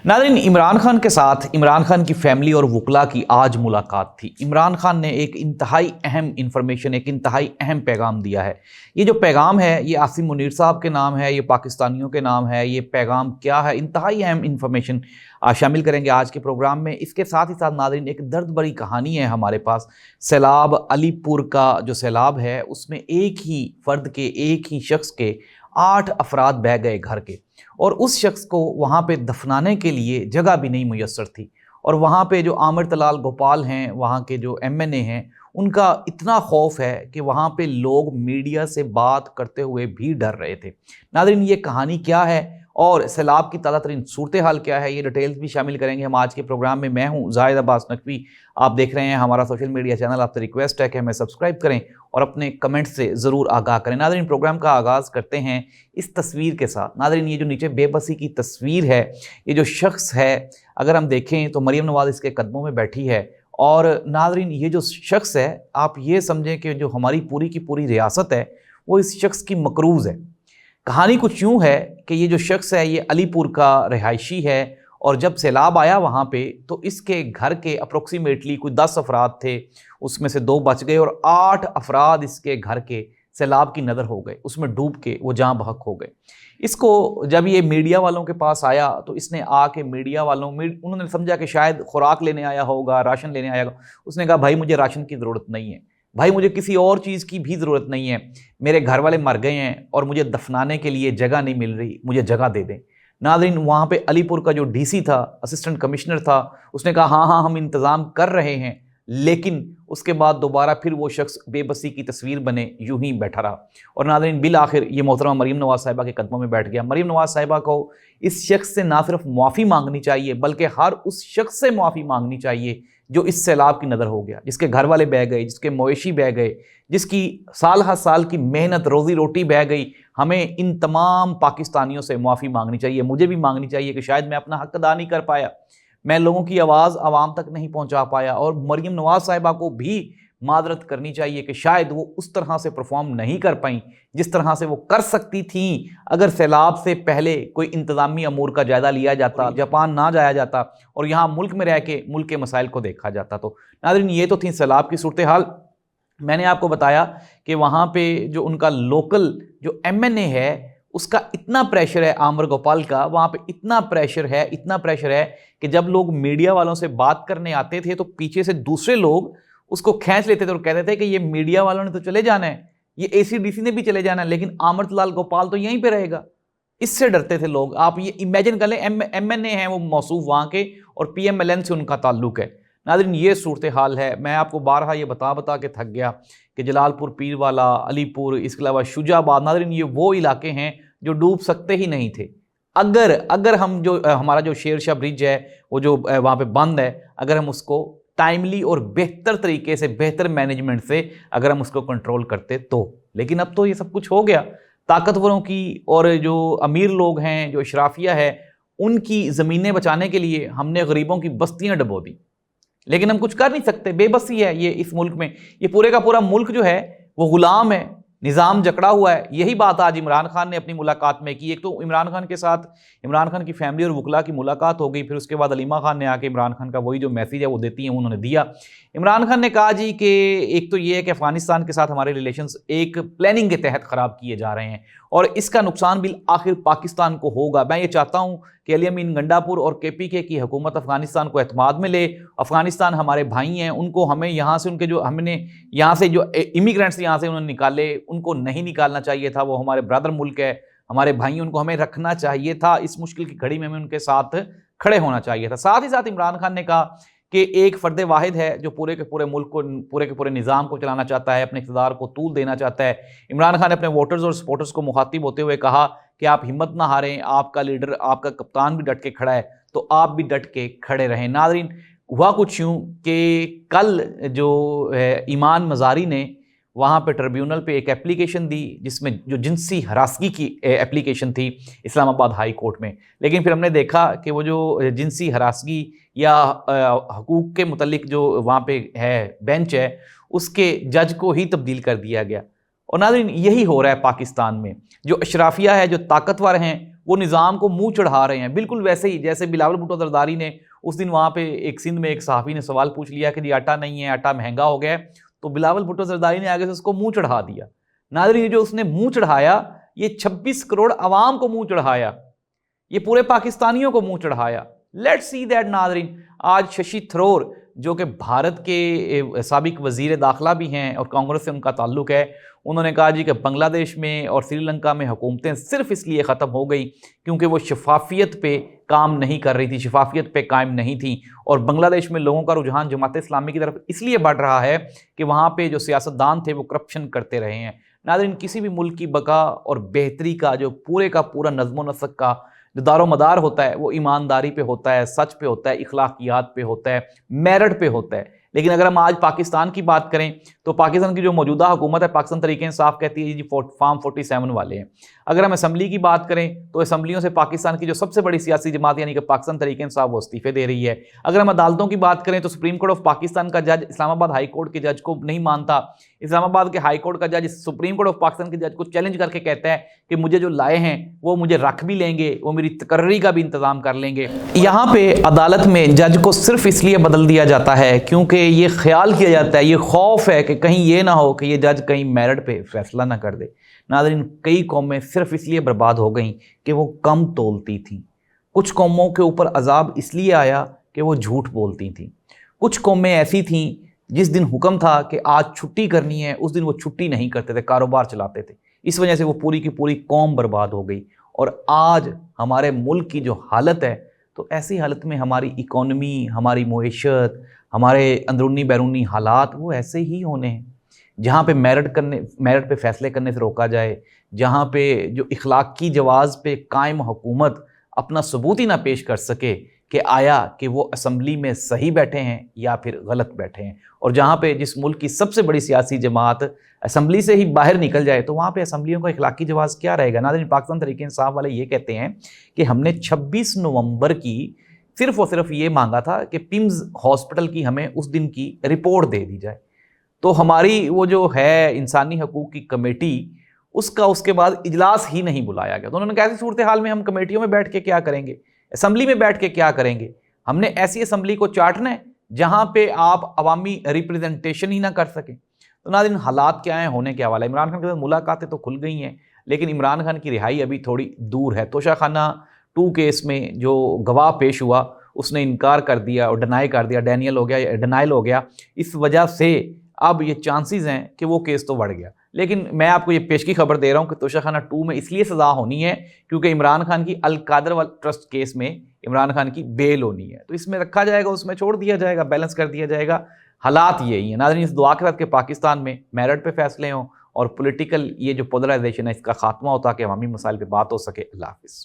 नाज़रीन, इमरान खान के साथ इमरान खान की फैमिली और वकला की आज मुलाकात थी। इमरान खान ने एक इंतहाई अहम इंफॉर्मेशन, एक इंतहाई अहम पैगाम दिया है। ये जो पैगाम है ये आसिम मुनीर साहब के नाम है, ये पाकिस्तानियों के नाम है। ये पैगाम क्या है, इंतहाई अहम इंफॉर्मेशन शामिल करेंगे आज के प्रोग्राम में। इसके साथ ही साथ नाज़रीन एक दर्द भरी कहानी है हमारे पास। सैलाब अलीपुर का जो सैलाब है उसमें एक ही फ़र्द के, एक ही शख्स के 8 अफराद बह गए घर के, और उस शख्स को वहाँ पे दफनाने के लिए जगह भी नहीं मुयस्सर थी। और वहाँ पे जो आमिर तलाल गोपाल हैं, वहाँ के जो MNA हैं, उनका इतना खौफ है कि वहाँ पे लोग मीडिया से बात करते हुए भी डर रहे थे। नाज़रीन, ये कहानी क्या है और सैलाब की ताज़ा तरीन सूरत हाल क्या है, ये डिटेल्स भी शामिल करेंगे हम आज के प्रोग्राम में। मैं हूँ जाहिद अब्बास नकवी, आप देख रहे हैं हमारा सोशल मीडिया चैनल। आपसे रिक्वेस्ट है कि हमें सब्सक्राइब करें और अपने कमेंट से ज़रूर आगाह करें। नाज़रीन, प्रोग्राम का आगाज़ करते हैं इस तस्वीर के साथ। नाज़रीन, ये जो नीचे बेबसी की तस्वीर है, ये जो शख्स है, अगर हम देखें तो मरियम नवाज़ इसके कदमों में बैठी है। और नाज़रीन, ये जो शख्स है, आप ये समझें कि जो हमारी पूरी की पूरी रियासत है वो इस शख्स की मकरूज़ है। कहानी कुछ यूँ है कि ये जो शख्स है ये अलीपुर का रिहायशी है, और जब सैलाब आया वहाँ पे तो इसके घर के अप्रोक्सीमेटली कोई 10 अफराद थे, उसमें से 2 बच गए और 8 अफराद इसके घर के सैलाब की नज़र हो गए, उसमें डूब के वो जहाँ बहक हो गए। इसको जब ये मीडिया वालों के पास आया तो इसने आके मीडिया वालों में उन्होंने समझा कि शायद खुराक लेने आया होगा, राशन लेने आया होगा। उसने कहा, भाई मुझे राशन की ज़रूरत नहीं है, भाई मुझे किसी और चीज़ की भी ज़रूरत नहीं है, मेरे घर वाले मर गए हैं और मुझे दफनाने के लिए जगह नहीं मिल रही, मुझे जगह दे दें। नाज़रीन, वहाँ पे अलीपुर का जो DC था, असिस्टेंट कमिश्नर था, उसने कहा हाँ हाँ हम इंतज़ाम कर रहे हैं। लेकिन उसके बाद दोबारा फिर वो शख्स बेबसी की तस्वीर बने यूं ही बैठा रहा। और नाज़रीन, बिल आखिर ये मोहतरमा मरियम नवाज़ साहिबा के कदमों में बैठ गया। मरियम नवाज़ साहिबा को इस शख्स से ना सिर्फ माफ़ी मांगनी चाहिए बल्कि हर उस शख्स से माफ़ी मांगनी चाहिए जो इस सैलाब की नज़र हो गया, जिसके घर वाले बह गए, जिसके मवेशी बह गए, जिसकी साल हर साल की मेहनत रोज़ी रोटी बह गई। हमें इन तमाम पाकिस्तानियों से माफ़ी मांगनी चाहिए, मुझे भी मांगनी चाहिए कि शायद मैं अपना हक अदा नहीं कर पाया, मैं लोगों की आवाज़ आवाम तक नहीं पहुंचा पाया। और मरियम नवाज़ साहिबा को भी मादरत करनी चाहिए कि शायद वो उस तरह से परफॉर्म नहीं कर पाई जिस तरह से वो कर सकती थी अगर सैलाब से पहले कोई इंतज़ामी अमूर का जायज़ा लिया जाता, जापान ना जाया जाता और यहाँ मुल्क में रह के मुल्क के मसाइल को देखा जाता। तो नाज़रीन, ये तो थी सैलाब की सूरत हाल। मैंने आपको बताया कि वहाँ पे जो उनका लोकल जो MNA है उसका इतना प्रेशर है, आमिर गोपाल का, वहाँ पे इतना प्रेशर है, इतना प्रेशर है कि जब लोग मीडिया वालों से बात करने आते थे तो पीछे से दूसरे लोग उसको खींच लेते थे और कहते थे कि ये मीडिया वालों ने तो चले जाना है, ये ACDC ने भी चले जाना है, लेकिन आमिर तलाल गोपाल तो यहीं पे रहेगा। इससे डरते थे लोग। आप ये इमेजिन कर लें, MNA हैं वो मौसूफ वहाँ के, और PMLN से उनका ताल्लुक है। नाज़रीन, ये सूरत हाल है। मैं आपको बारहा ये बता के थक गया कि जलालपुर, पीरवाला, अलीपुर, इसके अलावा शुजाबाद, नाज़रीन ये वो इलाके हैं जो डूब सकते ही नहीं थे। अगर हम जो हमारा जो शेर शाह ब्रिज है वो जो वहाँ पे बंद है, अगर हम उसको टाइमली और बेहतर तरीके से, बेहतर मैनेजमेंट से अगर हम उसको कंट्रोल करते तो। लेकिन अब तो ये सब कुछ हो गया। ताकतवरों की और जो अमीर लोग हैं, जो अशराफिया है, उनकी ज़मीनें बचाने के लिए हमने गरीबों की बस्तियाँ डबो दी, लेकिन हम कुछ कर नहीं सकते। बेबसी है ये इस मुल्क में। ये पूरे का पूरा मुल्क जो है वो गुलाम है, निज़ाम जकड़ा हुआ है। यही बात आज इमरान खान ने अपनी मुलाकात में की। एक तो इमरान खान के साथ इमरान खान की फैमिली और वकला की मुलाकात हो गई, फिर उसके बाद अलीमा खान ने आके इमरान खान का वही जो मैसेज है वो देती हैं, उन्होंने दिया। इमरान खान ने कहा जी कि एक तो ये है कि अफ़गानिस्तान के साथ हमारे रिलेशंस एक प्लानिंग के तहत ख़राब किए जा रहे हैं और इसका नुकसान भी आखिर पाकिस्तान को होगा। मैं ये चाहता हूँ कि अली अमीन गंडापुर और KPK की हुकूमत अफ़गानिस्तान को एतमाद में ले। अफ़गानिस्तान हमारे भाई हैं, उनको हमें यहाँ से, उनके जो हमने यहाँ से जो इमिग्रेंट्स यहाँ से उन्होंने निकाले, उनको नहीं निकालना चाहिए था। वो हमारे ब्रदर मुल्क है, हमारे भाई, उनको हमें रखना चाहिए था। इस मुश्किल की घड़ी में हमें उनके साथ खड़े होना चाहिए था। साथ ही साथ इमरान खान ने कहा कि एक फ़र्द वाहिद है जो पूरे के पूरे मुल्क को, पूरे के पूरे निज़ाम को चलाना चाहता है, अपने इक़्तिदार को तूल देना चाहता है। इमरान खान ने अपने वोटर्स और सपोर्टर्स को मुखातिब होते हुए कहा कि आप हिम्मत ना हारें, आपका लीडर, आपका कप्तान भी डट के खड़ा है, तो आप भी डट के खड़े रहें। नाज़रीन, हुआ कुछ यूँ कि कल जो ईमान मज़ारी ने वहाँ पे ट्रिब्यूनल पे एक एप्लीकेशन दी जिसमें जो जिनसी हरासगी की एप्लीकेशन थी इस्लामाबाद हाई कोर्ट में। लेकिन फिर हमने देखा कि वो जो जिनसी हरासगी या हकूक़ के मुतल्लिक जो वहाँ पे है बेंच है, उसके जज को ही तब्दील कर दिया गया। और नाज़रीन, यही हो रहा है पाकिस्तान में। जो अशराफिया है, जो ताकतवर हैं, وہ نظام کو منہ چڑھا رہے ہیں، بالکل ویسے ہی جیسے بلاول بھٹو زرداری نے اس دن وہاں پہ ایک سندھ میں ایک صحافی نے سوال پوچھ لیا کہ جی آٹا نہیں ہے، آٹا مہنگا ہو گیا ہے، تو بلاول بھٹو زرداری نے آگے سے اس کو منہ چڑھا دیا۔ ناظرین جو اس نے منہ چڑھایا، یہ 26 کروڑ عوام کو منہ چڑھایا، یہ پورے پاکستانیوں کو منہ چڑھایا۔ لیٹ سی دیٹ ناظرین، آج ششی تھرور جو کہ بھارت کے سابق وزیر داخلہ بھی ہیں اور کانگریس سے ان کا تعلق ہے، انہوں نے کہا جی کہ بنگلہ دیش میں اور سری لنکا میں حکومتیں صرف اس لیے ختم ہو گئی کیونکہ وہ شفافیت پہ کام نہیں کر رہی تھی، شفافیت پہ قائم نہیں تھی، اور بنگلہ دیش میں لوگوں کا رجحان جماعت اسلامی کی طرف اس لیے بڑھ رہا ہے کہ وہاں پہ جو سیاستدان تھے وہ کرپشن کرتے رہے ہیں۔ ناظرین کسی بھی ملک کی بقا اور بہتری کا جو پورا نظم و نسق کا جو دار و مدار ہوتا ہے وہ ایمانداری پہ ہوتا ہے، سچ پہ ہوتا ہے، اخلاقیات پہ ہوتا ہے، میرٹ پہ ہوتا ہے۔ لیکن اگر ہم آج پاکستان کی بات کریں تو پاکستان کی جو موجودہ حکومت ہے، پاکستان تحریک انصاف کہتی ہے جی فارم 47 والے ہیں۔ اگر ہم اسمبلی کی بات کریں تو اسمبلیوں سے پاکستان کی جو سب سے بڑی سیاسی جماعت یعنی کہ پاکستان تحریک انصاف وہ استعفے دے رہی ہے۔ اگر ہم عدالتوں کی بات کریں تو سپریم کورٹ آف پاکستان کا جج اسلام آباد ہائی کورٹ کے جج کو نہیں مانتا، اسلام آباد کے ہائی کورٹ کا جج سپریم کورٹ آف پاکستان کے جج کو چیلنج کر کے کہتا ہے کہ مجھے جو لائے ہیں وہ مجھے رکھ بھی لیں گے، وہ میری تقرری کا بھی انتظام کر لیں گے۔ یہاں پہ عدالت میں جج کو صرف اس لیے بدل دیا جاتا ہے کیونکہ یہ خیال کیا جاتا ہے، یہ خوف ہے کہ کہیں یہ نہ ہو کہ یہ جج کہیں میرٹ پہ فیصلہ نہ کر دے۔ ناظرین کئی قومیں صرف اس لیے برباد ہو گئیں کہ وہ کم تولتی تھیں، کچھ قوموں کے اوپر عذاب اس لیے آیا کہ وہ جھوٹ بولتی تھیں، کچھ قومیں ایسی تھیں جس دن حکم تھا کہ آج چھٹی کرنی ہے اس دن وہ چھٹی نہیں کرتے تھے، کاروبار چلاتے تھے، اس وجہ سے وہ پوری کی پوری قوم برباد ہو گئی۔ اور آج ہمارے ملک کی جو حالت ہے تو ایسی حالت میں ہماری اکانومی، ہماری معیشت، ہمارے اندرونی بیرونی حالات وہ ایسے ہی ہونے ہیں۔ جہاں پہ میرٹ پہ فیصلے کرنے سے روکا جائے، جہاں پہ جو اخلاقی جواز پہ قائم حکومت اپنا ثبوت ہی نہ پیش کر سکے کہ آیا کہ وہ اسمبلی میں صحیح بیٹھے ہیں یا پھر غلط بیٹھے ہیں، اور جہاں پہ جس ملک کی سب سے بڑی سیاسی جماعت اسمبلی سے ہی باہر نکل جائے تو وہاں پہ اسمبلیوں کا اخلاقی جواز کیا رہے گا۔ ناظرین پاکستان تحریک انصاف والے یہ کہتے ہیں کہ ہم نے 26 نومبر کی صرف اور صرف یہ مانگا تھا کہ پمز ہاسپٹل کی ہمیں اس دن کی رپورٹ دے دی جائے، تو ہماری وہ جو ہے انسانی حقوق کی کمیٹی اس کے بعد اجلاس ہی نہیں بلایا گیا۔ تو انہوں نے کہا ایسی صورتحال میں ہم کمیٹیوں میں بیٹھ کے کیا کریں گے، اسمبلی میں بیٹھ کے کیا کریں گے، ہم نے ایسی اسمبلی کو چاٹنا ہے جہاں پہ آپ عوامی ریپریزنٹیشن ہی نہ کر سکیں۔ تو ناظرین حالات کیا ہیں، ہونے کے حوالے عمران خان کے ساتھ ملاقاتیں تو کھل گئی ہیں لیکن عمران خان کی رہائی ابھی تھوڑی دور ہے۔ توشہ خانہ 2 کیس میں جو گواہ پیش ہوا اس نے انکار کر دیا اور ڈینائی کر دیا، ڈینائل ہو گیا، اس وجہ سے اب یہ چانسز ہیں کہ وہ کیس تو بڑھ گیا۔ لیکن میں آپ کو یہ پیشگی خبر دے رہا ہوں کہ توشہ خانہ 2 میں اس لیے سزا ہونی ہے کیونکہ عمران خان کی القادر ٹرسٹ کیس میں عمران خان کی بیل ہونی ہے، تو اس میں رکھا جائے گا، اس میں چھوڑ دیا جائے گا، بیلنس کر دیا جائے گا۔ حالات یہی ہیں ناظرین، اس دعا کے ساتھ کہ پاکستان میں میرٹ پہ فیصلے ہوں اور پولیٹیکل یہ جو پولرائزیشن ہے اس کا خاتمہ ہو تاکہ عوامی مسائل پہ بات ہو سکے۔ اللہ حافظ۔